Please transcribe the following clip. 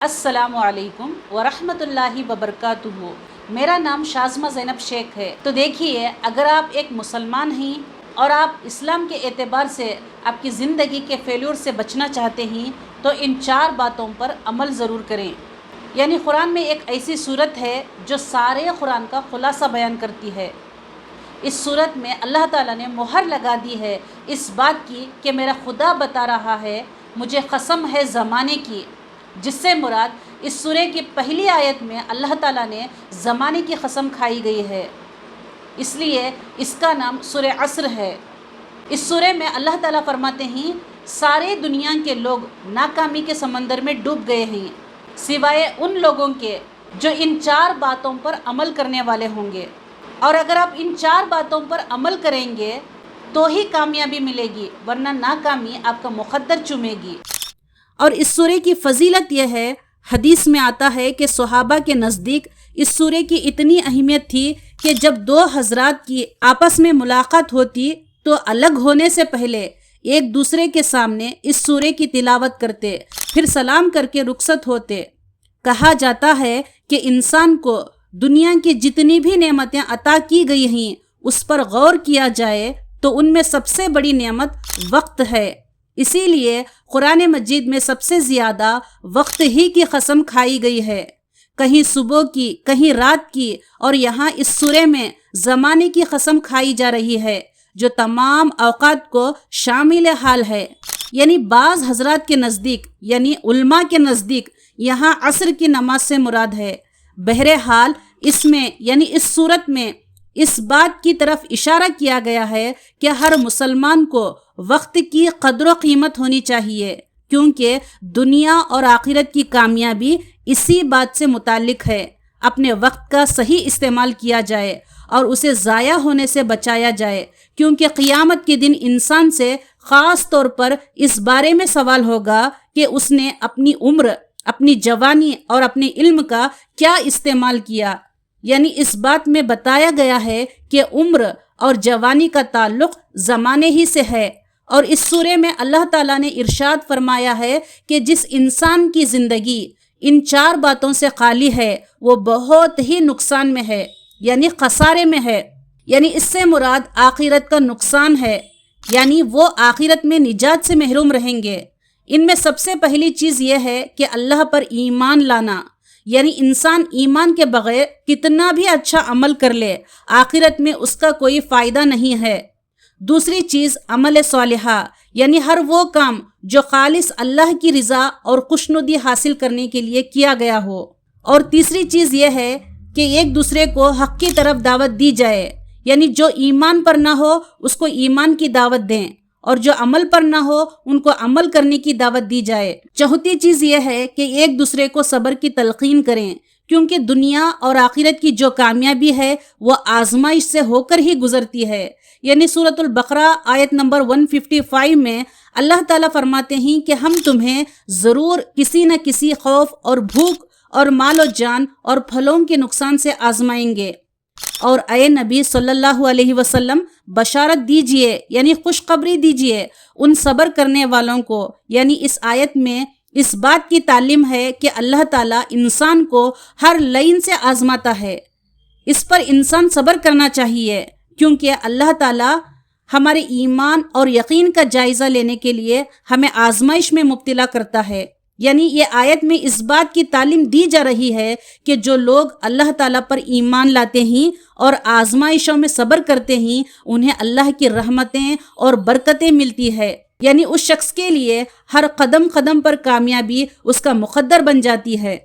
السلام علیکم ورحمۃ اللہ وبرکاتہ۔ میرا نام شازمہ زینب شیخ ہے۔ تو دیکھیے، اگر آپ ایک مسلمان ہیں اور آپ اسلام کے اعتبار سے آپ کی زندگی کے فیلیور سے بچنا چاہتے ہیں تو ان 4 باتوں پر عمل ضرور کریں۔ یعنی قرآن میں ایک ایسی صورت ہے جو سارے قرآن کا خلاصہ بیان کرتی ہے۔ اس صورت میں اللہ تعالیٰ نے مہر لگا دی ہے اس بات کی کہ میرا خدا بتا رہا ہے، مجھے قسم ہے زمانے کی، جس سے مراد اس سورہ کی پہلی آیت میں اللہ تعالیٰ نے زمانے کی قسم کھائی گئی ہے، اس لیے اس کا نام سورہ عصر ہے۔ اس سورہ میں اللہ تعالیٰ فرماتے ہیں سارے دنیا کے لوگ ناکامی کے سمندر میں ڈوب گئے ہیں سوائے ان لوگوں کے جو ان 4 باتوں پر عمل کرنے والے ہوں گے، اور اگر آپ ان 4 باتوں پر عمل کریں گے تو ہی کامیابی ملے گی، ورنہ ناکامی آپ کا مقدر چومے گی۔ اور اس سورہ کی فضیلت یہ ہے، حدیث میں آتا ہے کہ صحابہ کے نزدیک اس سورہ کی اتنی اہمیت تھی کہ جب 2 حضرات کی آپس میں ملاقات ہوتی تو الگ ہونے سے پہلے ایک دوسرے کے سامنے اس سورہ کی تلاوت کرتے، پھر سلام کر کے رخصت ہوتے۔ کہا جاتا ہے کہ انسان کو دنیا کی جتنی بھی نعمتیں عطا کی گئی ہیں اس پر غور کیا جائے تو ان میں سب سے بڑی نعمت وقت ہے۔ اسی لیے قرآن مجید میں سب سے زیادہ وقت ہی کی قسم کھائی گئی ہے، کہیں صبح کی، کہیں رات کی، اور یہاں اس سورہ میں زمانے کی قسم کھائی جا رہی ہے جو تمام اوقات کو شامل حال ہے۔ یعنی بعض حضرات کے نزدیک، یعنی علماء کے نزدیک، یہاں عصر کی نماز سے مراد ہے۔ بہرحال اس میں یعنی اس صورت میں اس بات کی طرف اشارہ کیا گیا ہے کہ ہر مسلمان کو وقت کی قدر و قیمت ہونی چاہیے، کیونکہ دنیا اور آخرت کی کامیابی اسی بات سے متعلق ہے۔ اپنے وقت کا صحیح استعمال کیا جائے اور اسے ضائع ہونے سے بچایا جائے، کیونکہ قیامت کے دن انسان سے خاص طور پر اس بارے میں سوال ہوگا کہ اس نے اپنی عمر، اپنی جوانی اور اپنے علم کا کیا استعمال کیا۔ یعنی اس بات میں بتایا گیا ہے کہ عمر اور جوانی کا تعلق زمانے ہی سے ہے، اور اس سورہ میں اللہ تعالیٰ نے ارشاد فرمایا ہے کہ جس انسان کی زندگی ان 4 باتوں سے خالی ہے وہ بہت ہی نقصان میں ہے، یعنی خسارے میں ہے۔ یعنی اس سے مراد آخرت کا نقصان ہے، یعنی وہ آخرت میں نجات سے محروم رہیں گے۔ ان میں سب سے پہلی چیز یہ ہے کہ اللہ پر ایمان لانا، یعنی انسان ایمان کے بغیر کتنا بھی اچھا عمل کر لے آخرت میں اس کا کوئی فائدہ نہیں ہے۔ دوسری چیز عمل صالحہ، یعنی ہر وہ کام جو خالص اللہ کی رضا اور خوشنودی حاصل کرنے کے لیے کیا گیا ہو۔ اور تیسری چیز یہ ہے کہ ایک دوسرے کو حق کی طرف دعوت دی جائے، یعنی جو ایمان پر نہ ہو اس کو ایمان کی دعوت دیں، اور جو عمل پر نہ ہو ان کو عمل کرنے کی دعوت دی جائے۔ چوتھی چیز یہ ہے کہ ایک دوسرے کو صبر کی تلقین کریں، کیونکہ دنیا اور آخرت کی جو کامیابی ہے وہ آزمائش سے ہو کر ہی گزرتی ہے۔ یعنی سورۃ البقرہ آیت نمبر 155 میں اللہ تعالیٰ فرماتے ہیں کہ ہم تمہیں ضرور کسی نہ کسی خوف اور بھوک اور مال و جان اور پھلوں کے نقصان سے آزمائیں گے، اور اے نبی صلی اللہ علیہ وسلم بشارت دیجئے، یعنی خوشخبری دیجئے ان صبر کرنے والوں کو۔ یعنی اس آیت میں اس بات کی تعلیم ہے کہ اللہ تعالیٰ انسان کو ہر لائن سے آزماتا ہے، اس پر انسان صبر کرنا چاہیے، کیونکہ اللہ تعالیٰ ہمارے ایمان اور یقین کا جائزہ لینے کے لیے ہمیں آزمائش میں مبتلا کرتا ہے۔ یعنی یہ آیت میں اس بات کی تعلیم دی جا رہی ہے کہ جو لوگ اللہ تعالیٰ پر ایمان لاتے ہیں اور آزمائشوں میں صبر کرتے ہیں انہیں اللہ کی رحمتیں اور برکتیں ملتی ہے، یعنی اس شخص کے لیے ہر قدم قدم پر کامیابی اس کا مقدر بن جاتی ہے۔